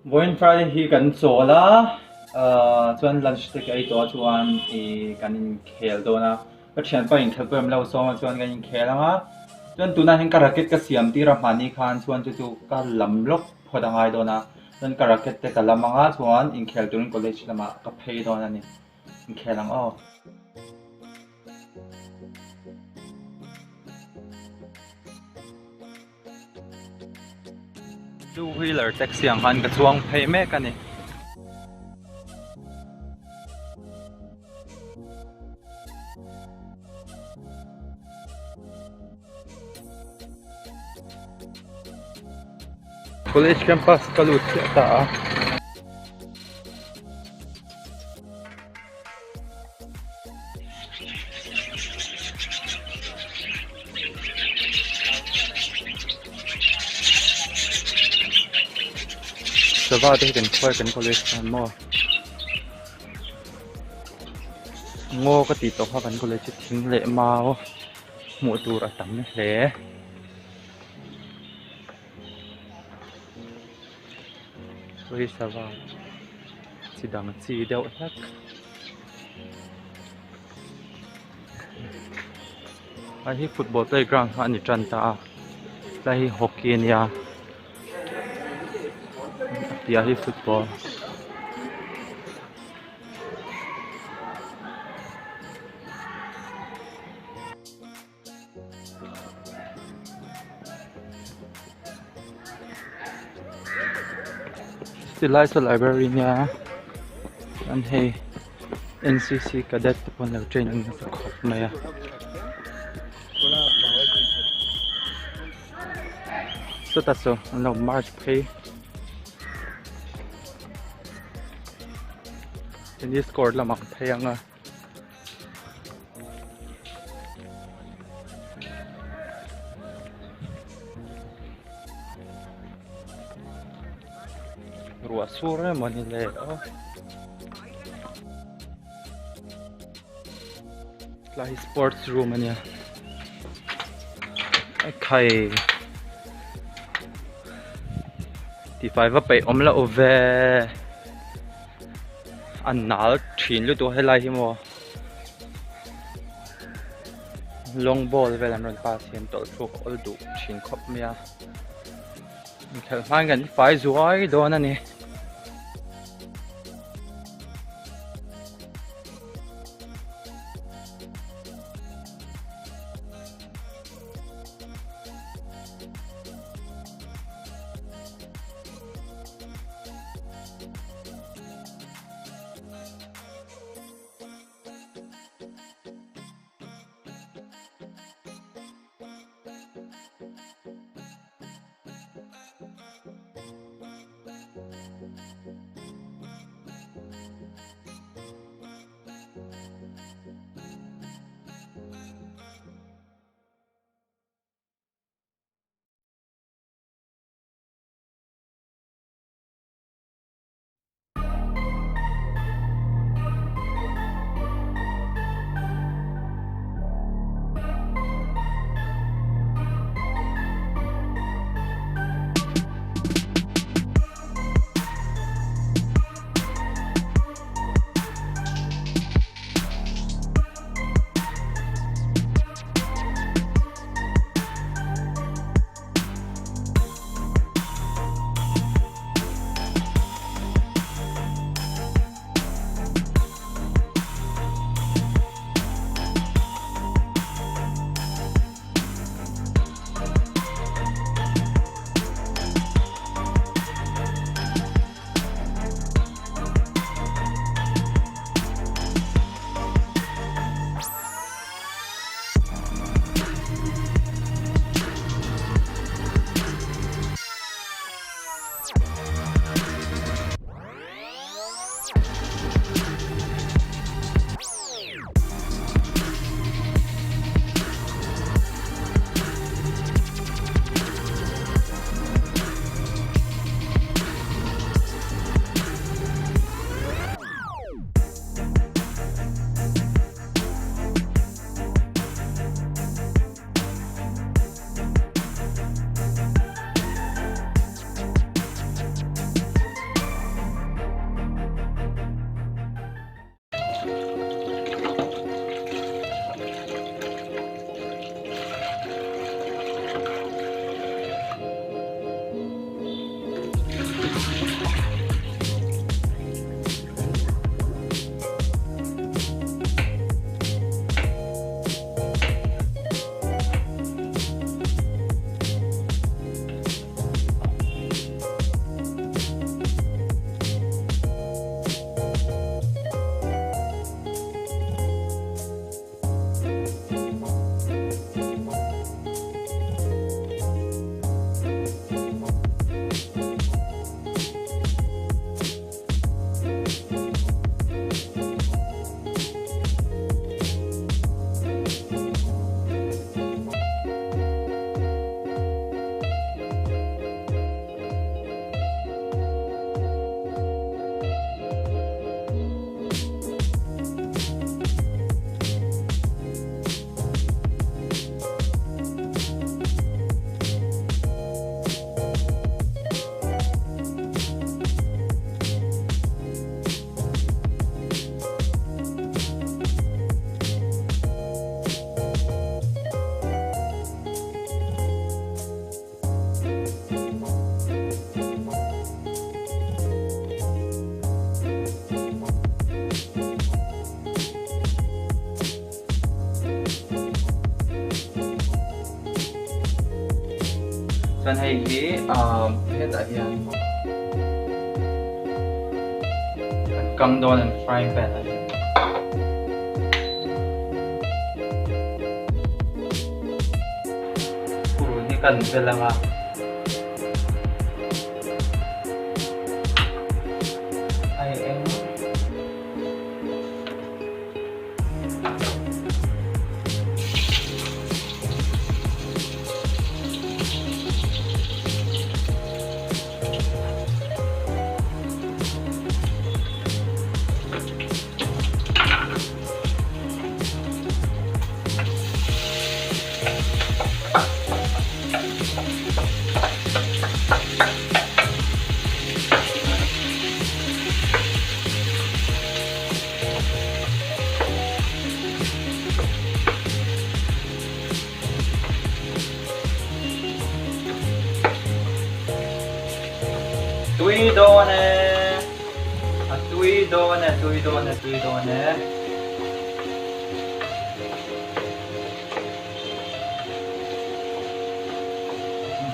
Voin Friday hi kan zola chuan lunch te kai to chuan I kan in khel do na ka thian pa in khel pem lo so ma chuan kan in khelanga chuan tuna hin ka racket ka siam ti ra mani khan chuan chu ka lam lok phodangai do na chuan ka racket te ka lamanga chuan in khel turin college lama ka phei do na ni in khelang two wheeler taxi ang han ka chuang phei me ka ni college campus kalut ta sava te kan khoi kan college kan mo ngo ka ti to ha kan college thing le mau mu tur atam ne hle Ui sava sidang chi deuh hlak ai hi football playground ani tran ta lai hi hockey nia tia hi football still is a library nia an hey NCC cadet pon lo training sa khop maya so taso an lo march pay ini score la mak phayanga ruwa sure manile lahi sports room ania khai T5 va pe omla ove an nal thin lu to helai hi mo long ball velan ron pa siam tol thuk ol du thin khop mia khel hang kan fai zuai do na ni chuan hei hi hetah hian căng dawn an frying pan a hian purun hi kan vel anga ai eng tui dawn tui dawn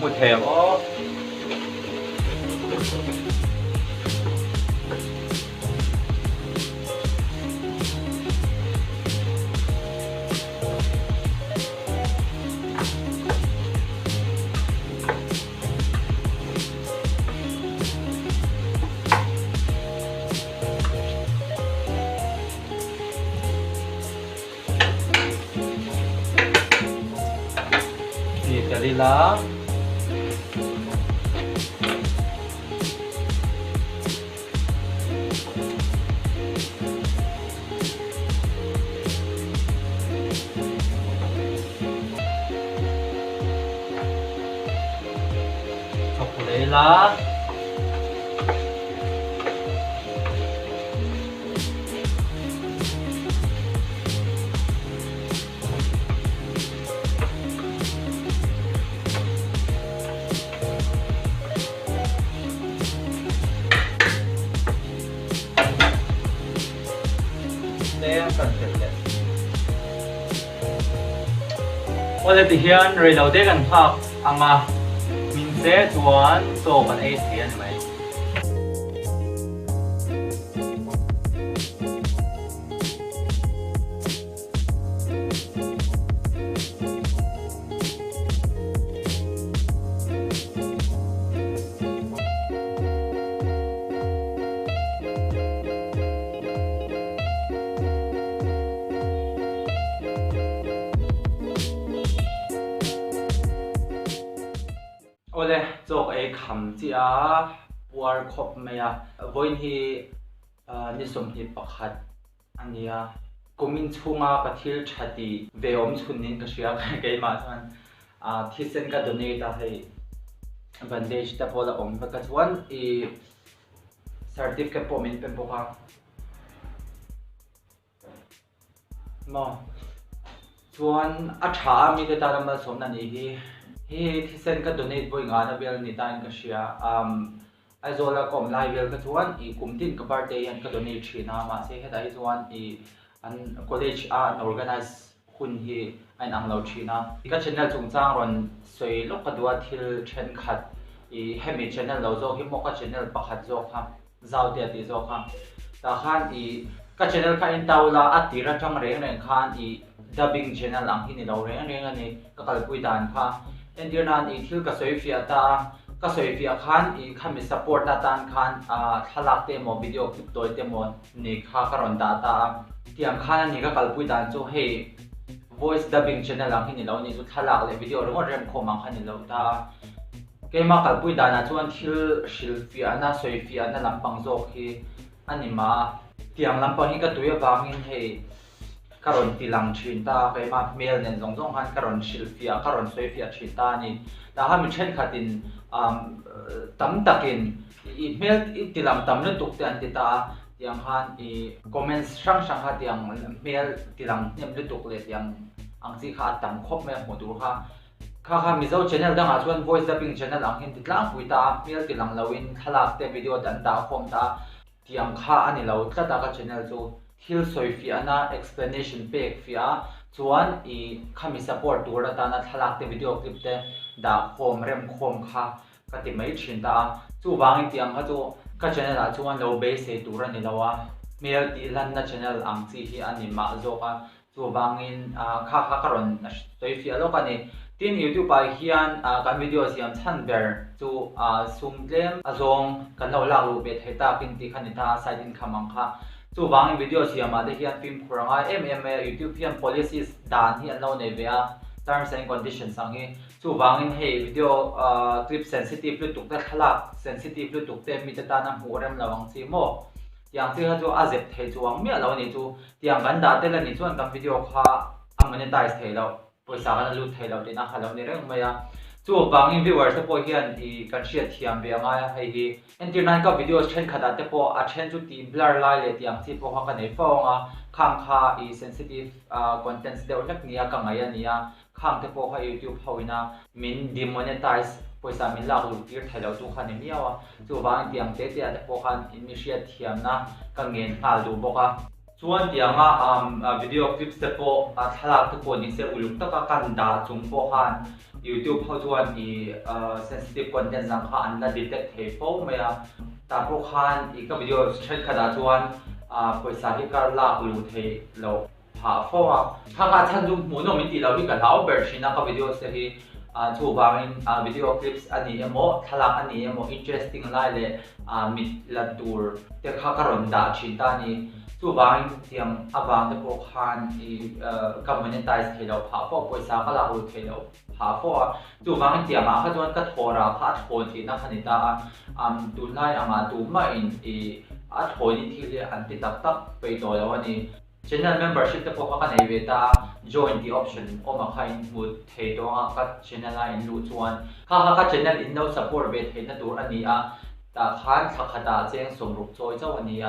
một thèm ó thì cái đi lá lấy lá đang cần thiết đấy. Ôi thì hiện rồi đầu tiên cần học à mình sẽ chọn số phần A tiền này. Ole chok ai kham chi a war khop me a voin hi ni som hi pakhat ania komin chunga pathil thati veom chunin ka sia ke ma chan thisen ka donate a hei bandage ta pola om ka chuan I certificate po min pen boka mo chuan a tha mi te tarama somna ni hi thisen ka donate boy nga na bel ni tan ka sia azola kom lai bel ka chuan I kumtin ka birthday an ka donate thina ma se heta hi chuan I an college an organize hun hi an anglo thina ka channel chungchang ron soi lok ka dua thil then khat I hemi channel lo zo hi mo ka channel pakhat zo kha zau te ti zo kha ta khan I ka channel ka in taula atira tang reng reng khan I dubbing channel ang hi ni lo reng reng ani ka kalpui dan kha endirnan I thil ka soi fiata ka soi fia khan I khami support na tan khan thalak te mo video clip toy te mo ni kha karon data tiang khan ni ka kalpui dan chu hey voice dubbing channel ang hi ni lo ni chu thalak le video ro rem khomang khan ni lo ta keima kalpui dana chuan thil shilfia na soifia na lampang zo khi anima tiang lampang hi ka tuya wangin hei karon tilang thin ta keima mail nen zong zong han karon shilfia karon soifia thin ta ni ta ha mi chen khatin tam takin I mail I tilam tam le tuk tan ti ta tiang han I comments sang sang ha tiang mail tilang nem le tuk le tiang ang chi kha tam khop me modur kha kha mizo channel dang chuan voice dubbing channel ang hin titlang puita mail tilang lawin thalak te video dan da khom ta tiang kha ani lo tlata ka channel chu thil soi fi ana explanation page fia ส่วนอีข้ามี support ตัวระตานะทลักเตวิดีโอคลิปเตด่าโคมเริ่มโคมค่ะก็ติดไม่ชินตาจู่บางอีเตียงเขาจู่ก็ channel อ่ะจู่วัน low base ตัวระนี่แล้ววะมีอะไรที่ลั่นนะ channel อังซีที่อันนี้มาจู่ก็จู่บางอินข้าการอนตัวฟิลโลกันนี่ที่ YouTube ไปเฮียนการวิดีโอเสียงชันเบอร์จู่ซูมเล่มจงกันเราลากรูปเบทให้ตากินที่ขันตา side income มังค่ะจู่บางวิดีโอเสียงมาได้เฮียนฟิล์มคุรังไอYouTube เฮียน policies ด่านเฮียนเราในเวีย terms and conditions สังเกตจู่บางอินให้วิดีโอคลิป sensitive ลุตุกแต่ขลัก sensitive ลุตุกแต่มีแต่ตาหน้าหัวเริ่มระวังซีโมอย่างที่เขาจู่อาเจ็บเทจู่วังเมียเราเนี่ยจู่อย่างกันด่าแต่ละนี่ส่วนกับวิดีโอค่ะmonetize เทเราภาษากันลุดเทเราที่น่าขัดเราในเรื่องไม่จู่บางอิน viewers แต่พอเฮียนอีกันเชียร์เทียมเบียงไงให้internet กับวิดีโอเช่นขนาดแต่พอเช่นจุดที่ blur ไล่เลยอย่างที่พอเขากันในฟ้องข้างค่าอี sensitive contents เดี๋ยวเล็กนี้กังไงเนี่ยข้างแต่พอเขา YouTube เขาอินะมิน demonetize ภาษามินหลักลุดที่เทเราจู่ขันในเมียวจู่บางที่อย่างเตี้ยแต่พอเขาอินิเชียเทียมนะกังเงินหาดูบอกส่วนที่วิดีโอคลิปแต่พอทลักแต่พอนี่เสียอุลุกตะกันด่าจุงพอเขาYouTube เขาชวนอี sensitive content สังขารและ detect ให้พวกเมียแต่พวกเขาอีกวิดีโอเช่นขนาดชวนภาษาที่การลากลูเทเราหาพวกถ้าการท่านดูมูโนมิติเราที่กันเราเบอร์ชินะกับวิดีโอเสียทูบางวิดีโอคลิปอันนี้โมทลักอันนี้โม interesting ไล่เลยมิดลัดดูเด็กข้าการันด่าชินตานี้จู่บางที่บางแต่พวกเขาคอมเมนต์ไต้เทเราหาพวกภาษาก็ลากลูเทเราหาพวกจู่บางที่เขาจวนก็โทรราพัดโทรที่นักขันตาดูไล่ดูไม่โทรนี่ที่เรียกอันที่ตักไปตัวแล้ววันนี้ channel membership แต่พวกเขากันในเวลา join the option ออกมาใครมุดเทตัวก็ channel ไลน์รู้ชวนข้า channel อินโน support เวทเทนั่นตัวอันนี้แต่ข้าสักขดาเจียงสมรูปโจยเจ้าวันนี้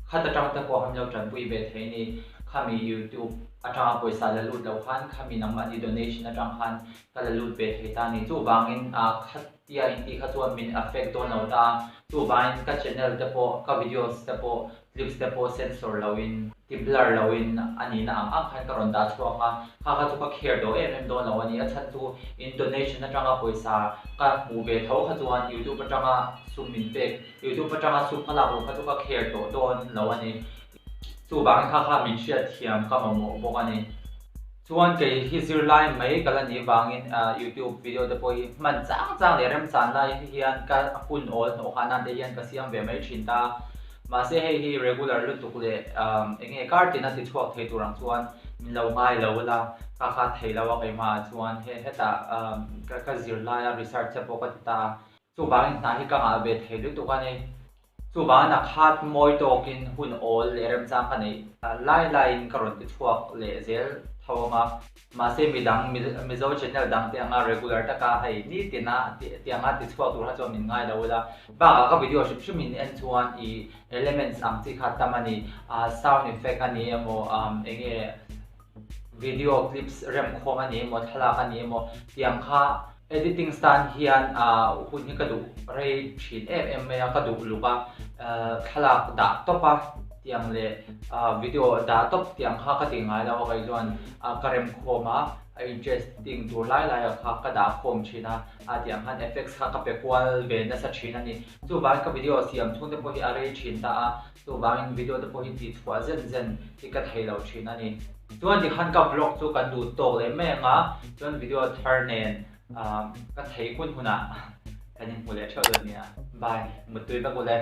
ข้าจะจำแต่พวกเขาเราจันปุยเวทเทนี่ข้ามี YouTube อาจารย์บริษัทละลุดแล้วข้ามีน้ำมัน donation อาจารย์ขันก็ละลุดเวทเทตานี่จู่บางอินข้าที่อินที่ข้าชวนมี affect ตัวเราตาจู่บางอินก็ channel แต่พวกก็ videos แต่พวก clips แต่พวก sensor เราอินที่ blur เราอินอันนี้นะขันการันดาชัวร์ข้าจุก care ตัวโดนเราวันนี้ฉันจู่ in donation อาจารย์บริษัทก็มูเวทเขาข้าชวน YouTube อาจารย์ซูมินเปก YouTube อาจารย์ซูมพลังข้าจุก care ตัวโดนเราวันนี้จู่บางข้ามีเชียร์เทียมก็มาโมบอกว่านี่ส่วนเกี่ยวกับซิลไลน์ไม่กันนี่บางอินYouTube วิดีโอเดปอยมันจ้างเลยเริ่มสั่นไลน์เฮียนก็คุณโอนโอขานันเดียนก็เสียงเวไม่ชินตามาเสียให้ regular ลุตุกเลยเองการ์ดน่าจะช่วยเทตัวรังส่วนมีเราง่ายเราละข้าเทเราว่าไปมาส่วนเฮตาก็ซิลไลน์ research จะปกติตาจู่บางอินน่าที่กังอาเบทเทลุตุกันนี่จู่บางนักฮัดมวยโตกินหุ่นโอลเริ่มจ้างกันนี่ไล่กระโดดที่ช่วยเลยเซลทว่ามาเสียมีดังมีโซเชียลดังที่อ่าง regular ตะการให้นี่ที่น่าที่อ่างที่ช่วยตัวเราจะมีง่ายแล้วละบางก็วิดีโอชิมินเอ็นชวนอี elements อังที่ขัดตามนี่sound effect อันนี้โมเองวิดีโอคลิปเริ่มโคมอันนี้โมทลาอันนี้โมที่อ่างค่ะ editing stand เฮียนหุ่นนี่ก็ดูเรย์ชินเมย์ก็ดูลูกทลาดาตปะที่อ่างเลยวิดีโอดาตบที่อ่างค่ะก็ติงง่ายแล้วก็อีกส่วนกระเริ่มโคมา interesting ตัวไล่ค่ะก็ดาโคมชินะที่อ่างค่ะ effects ค่ะก็เป็นควอลเวนนั่นสักชินะนี่จู่บางก็วิดีโอเสียงทุ่งแต่พอที่อะไรชินตาจู่บางวิดีโอแต่พอที่ติดหัวเซนที่ก็ให้เราชินะนี่ส่วนที่ขันกับบล็อกจู่กันดูโตเลยแม่งส่วนวิดีโอ turn in ก็ใช้คุณหุ่นกันยังหุ่นเลยเท่าเดิมเนี่ยบายหมดตัวไปกูเลย